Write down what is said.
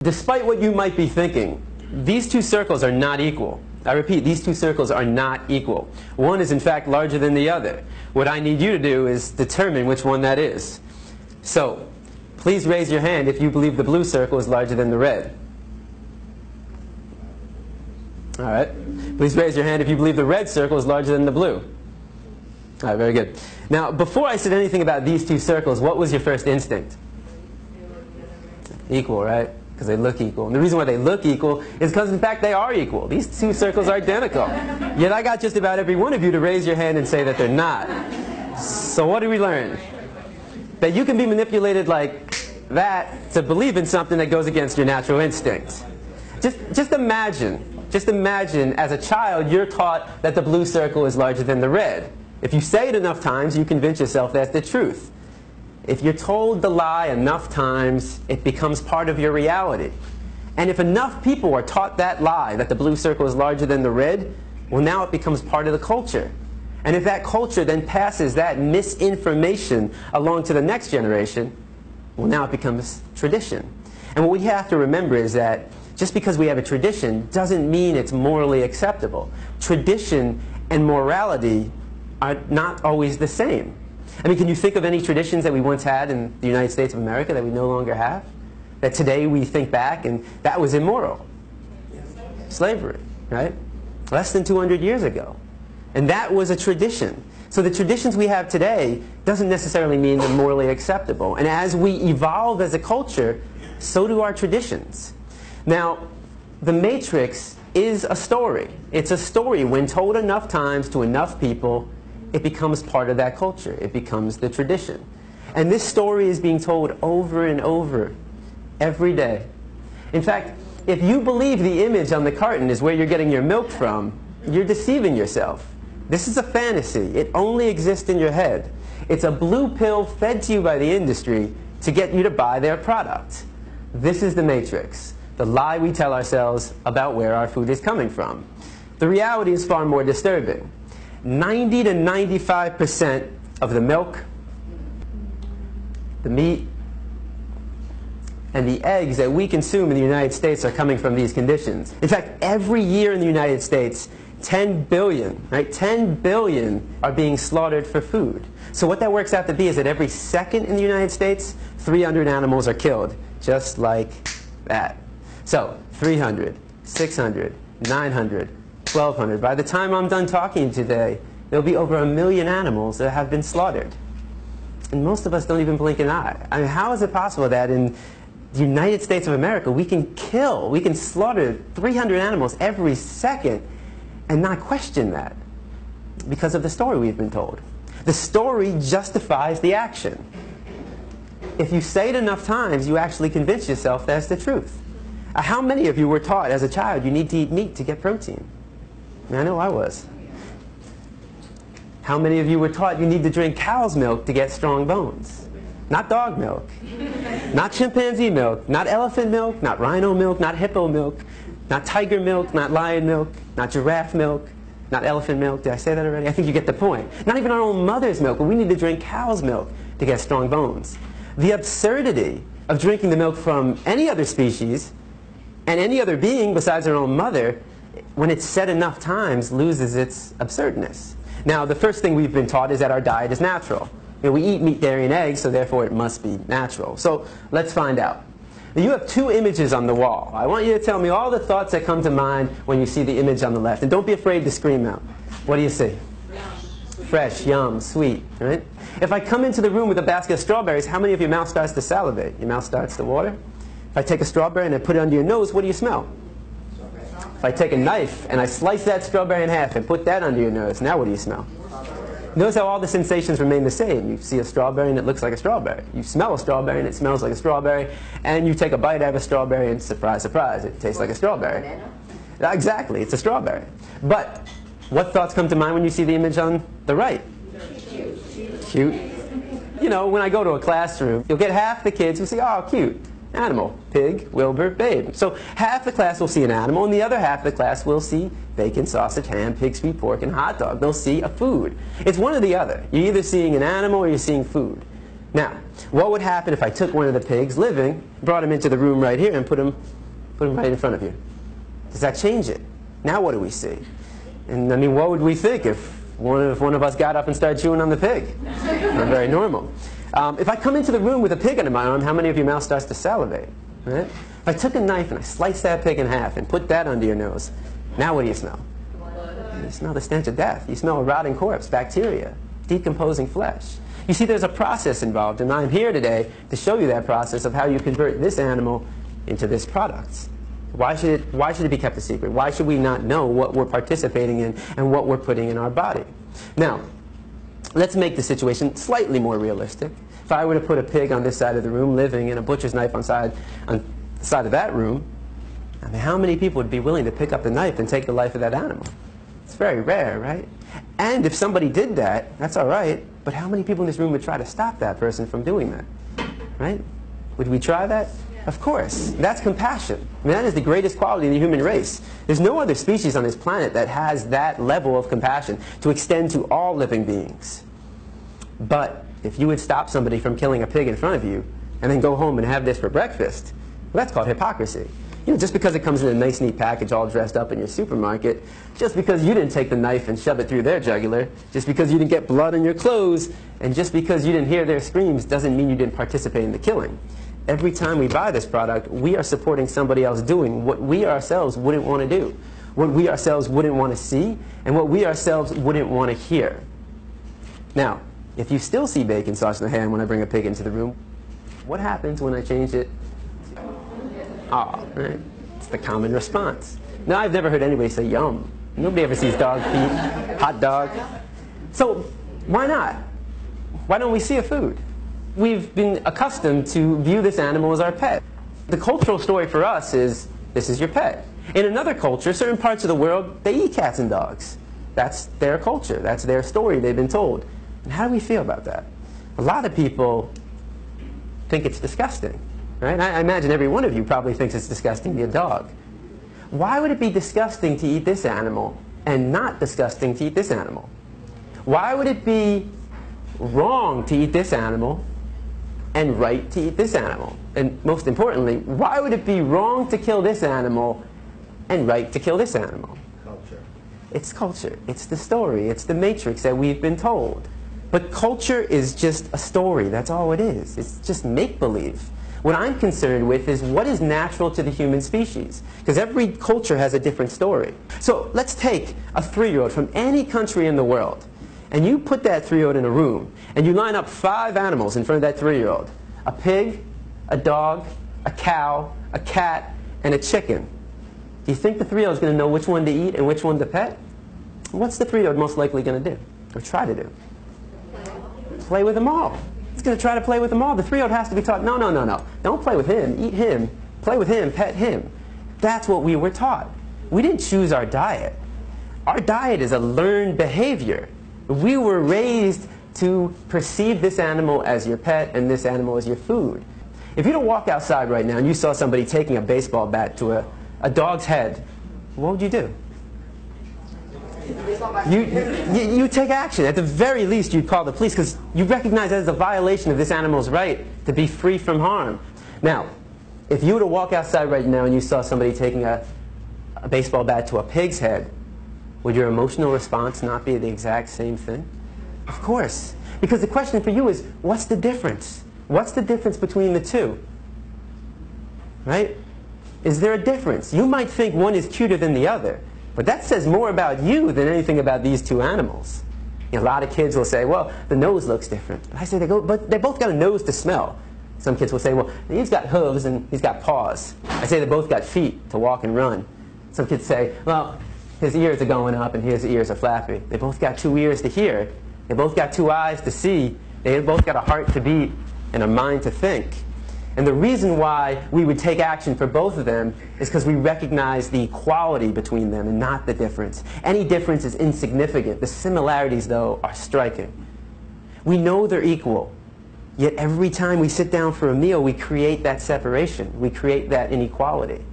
despite what you might be thinking, these two circles are not equal. I repeat, these two circles are not equal. One is in fact larger than the other. What I need you to do is determine which one that is. So, please raise your hand if you believe the blue circle is larger than the red. All right. Please raise your hand if you believe the red circle is larger than the blue. All right, very good. Now, before I said anything about these two circles, what was your first instinct? Equal, right? Because they look equal. And the reason why they look equal is because, in fact, they are equal. These two circles are identical. Yet I got just about every one of you to raise your hand and say that they're not. So what did we learn? That you can be manipulated like that to believe in something that goes against your natural instinct. Just imagine as a child you're taught that the blue circle is larger than the red. If you say it enough times, you convince yourself that's the truth. If you're told the lie enough times, it becomes part of your reality. And if enough people are taught that lie, that the blue circle is larger than the red, well, now it becomes part of the culture. And if that culture then passes that misinformation along to the next generation, well, now it becomes tradition. And what we have to remember is that just because we have a tradition doesn't mean it's morally acceptable. Tradition and morality are not always the same. I mean, can you think of any traditions that we once had in the United States of America that we no longer have? That today we think back and that was immoral? Slavery, right? Less than 200 years ago. And that was a tradition. So the traditions we have today doesn't necessarily mean they're morally acceptable. And as we evolve as a culture, so do our traditions. Now, The Matrix is a story. It's a story. When told enough times to enough people, it becomes part of that culture. It becomes the tradition. And this story is being told over and over every day. In fact, if you believe the image on the carton is where you're getting your milk from, you're deceiving yourself. This is a fantasy. It only exists in your head. It's a blue pill fed to you by the industry to get you to buy their product. This is the Matrix, the lie we tell ourselves about where our food is coming from. The reality is far more disturbing. 90 to 95% of the milk, the meat, and the eggs that we consume in the United States are coming from these conditions. In fact, every year in the United States, 10 billion, right? 10 billion are being slaughtered for food. So what that works out to be is that every second in the United States, 300 animals are killed, just like that. So 300, 600, 900, 1,200. By the time I'm done talking today, there'll be over 1 million animals that have been slaughtered. And most of us don't even blink an eye. I mean, how is it possible that in the United States of America we can slaughter 300 animals every second and not question that? Because of the story we've been told. The story justifies the action. If you say it enough times, you actually convince yourself that's the truth. How many of you were taught as a child you need to eat meat to get protein? I know I was. How many of you were taught you need to drink cow's milk to get strong bones? Not dog milk, not chimpanzee milk, not elephant milk, not rhino milk, not hippo milk, not tiger milk, not lion milk, not giraffe milk, not elephant milk. Did I say that already? I think you get the point. Not even our own mother's milk, but we need to drink cow's milk to get strong bones. The absurdity of drinking the milk from any other species and any other being besides our own mother, when it's said enough times, loses its absurdness. Now, the first thing we've been taught is that our diet is natural. You know, we eat meat, dairy, and eggs, so therefore it must be natural. So let's find out. Now, you have two images on the wall. I want you to tell me all the thoughts that come to mind when you see the image on the left. And don't be afraid to scream out. What do you see? Fresh, yum, sweet, right? If I come into the room with a basket of strawberries, how many of your mouth starts to salivate? Your mouth starts to water? If I take a strawberry and I put it under your nose, what do you smell? If I take a knife and I slice that strawberry in half and put that under your nose, now what do you smell? Notice how all the sensations remain the same. You see a strawberry and it looks like a strawberry. You smell a strawberry and it smells like a strawberry. And you take a bite out of a strawberry and surprise, surprise, it tastes like a strawberry. Exactly, it's a strawberry. But what thoughts come to mind when you see the image on the right? Cute. You know, when I go to a classroom, you'll get half the kids who say, oh, cute. Animal, pig, Wilbur, babe. So half the class will see an animal, and the other half of the class will see bacon, sausage, ham, pig, sweet pork, and hot dog. They'll see a food. It's one or the other. You're either seeing an animal or you're seeing food. Now, what would happen if I took one of the pigs living, brought him into the room right here, and put him right in front of you? Does that change it? Now what do we see? And I mean, what would we think if one of us got up and started chewing on the pig? Not very normal. If I come into the room with a pig under my arm, how many of your mouth starts to salivate? Right? If I took a knife and I sliced that pig in half and put that under your nose, now what do you smell? You smell the stench of death. You smell a rotting corpse, bacteria, decomposing flesh. You see, there's a process involved, and I'm here today to show you that process of how you convert this animal into this product. Why should it be kept a secret? Why should we not know what we're participating in and what we're putting in our body? Now, let's make the situation slightly more realistic. If I were to put a pig on this side of the room living and a butcher's knife on the side of that room, I mean, how many people would be willing to pick up the knife and take the life of that animal? It's very rare, right? And if somebody did that, that's all right, but how many people in this room would try to stop that person from doing that? Right? Would we try that? Of course. That's compassion. I mean, that is the greatest quality in the human race. There's no other species on this planet that has that level of compassion to extend to all living beings. But if you would stop somebody from killing a pig in front of you and then go home and have this for breakfast, well, that's called hypocrisy. You know, just because it comes in a nice, neat package all dressed up in your supermarket, just because you didn't take the knife and shove it through their jugular, just because you didn't get blood on your clothes, and just because you didn't hear their screams doesn't mean you didn't participate in the killing. Every time we buy this product, we are supporting somebody else doing what we ourselves wouldn't want to do, what we ourselves wouldn't want to see, and what we ourselves wouldn't want to hear. Now, if you still see bacon, sausage, and ham when I bring a pig into the room, what happens when I change it? Ah, right? It's the common response. Now, I've never heard anybody say yum. Nobody ever sees dog feet, hot dog. So why not? Why don't we see a food? We've been accustomed to view this animal as our pet. The cultural story for us is, this is your pet. In another culture, certain parts of the world, they eat cats and dogs. That's their culture. That's their story they've been told. And how do we feel about that? A lot of people think it's disgusting. Right? I imagine every one of you probably thinks it's disgusting to eat a dog. Why would it be disgusting to eat this animal and not disgusting to eat this animal? Why would it be wrong to eat this animal and right to eat this animal? And most importantly, why would it be wrong to kill this animal and right to kill this animal? Culture. It's culture. It's the story. It's the matrix that we've been told. But culture is just a story. That's all it is. It's just make-believe. What I'm concerned with is what is natural to the human species. Because every culture has a different story. So let's take a 3-year-old from any country in the world, and you put that 3-year-old in a room, and you line up 5 animals in front of that 3-year-old. A pig, a dog, a cow, a cat, and a chicken. Do you think the 3-year-old is going to know which one to eat and which one to pet? What's the 3-year-old most likely going to do, or try to do? Play with them all. It's going to try to play with them all. The 3-year-old has to be taught, no. Don't play with him. Eat him. Play with him. Pet him. That's what we were taught. We didn't choose our diet. Our diet is a learned behavior. We were raised to perceive this animal as your pet and this animal as your food. If you don't walk outside right now and you saw somebody taking a baseball bat to a dog's head, what would you do? You take action. At the very least, you'd call the police because you recognize that as a violation of this animal's right to be free from harm. Now, if you were to walk outside right now and you saw somebody taking a baseball bat to a pig's head, would your emotional response not be the exact same thing? Of course. Because the question for you is, what's the difference? What's the difference between the two? Right? Is there a difference? You might think one is cuter than the other. But that says more about you than anything about these 2 animals. You know, a lot of kids will say, well, the nose looks different. I say, but they both got a nose to smell. Some kids will say, well, he's got hooves and he's got paws. I say they both got feet to walk and run. Some kids say, well, his ears are going up and his ears are flappy. They both got 2 ears to hear. They both got 2 eyes to see. They both got a heart to beat and a mind to think. And the reason why we would take action for both of them is because we recognize the equality between them and not the difference. Any difference is insignificant. The similarities, though, are striking. We know they're equal, yet every time we sit down for a meal, we create that separation. We create that inequality.